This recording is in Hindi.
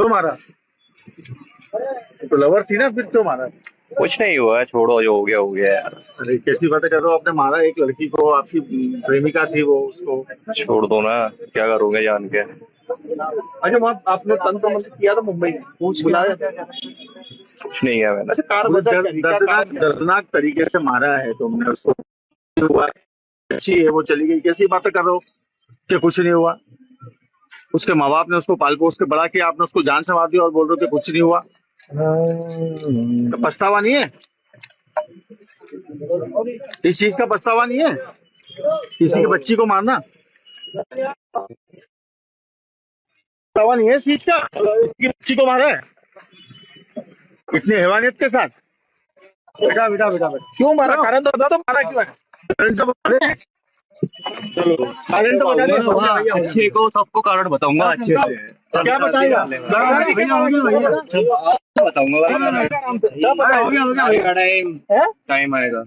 क्यों मारा? तो लवर थी ना, फिर क्यों मारा? कुछ नहीं हुआ, छोड़ो, जो हो गया हो गया यार। अरे कैसी बातें कर रहे हो? आपने मारा एक लड़की को, आपकी प्रेमिका थी वो, उसको। छोड़ दो ना, क्या करोगे जान के। अच्छा, वहाँ आपने तंत्र मंत्र किया था मुंबई में, पूछ बुलाया? कुछ नहीं किया मैंने। अच्छा, कार दर्दनाक दर्दनाक तरीके से मारा है तुमने उसको। हुआ है, अच्छी है, वो चली गई, कैसी बातें कर रहे हो कि कुछ नहीं हुआ? उसके माँ बाप ने उसको पाल पोस के बड़ा किया, आपने उसको जान से मार दिया और बोल रहे हो कि कुछ नहीं हुआ। तो पछतावा नहीं है? इस चीज का पछतावा नहीं है किसी की बच्ची को मारना? पछतावा नहीं है इस चीज का? किसी की बच्ची को मारा है इतनी हैवानियत के साथ? बेटा बेटा बेटा बेटा, क्यों मारा? कारण तो बता दो, मारा क्यों है? कारण तो बता दे। कारण तो बता दे। अच्छे को सबको कारण बताऊंगा अच्छे से। क्या बताएगा? बताऊंगा। क्या बताएगा? टाइम आएगा।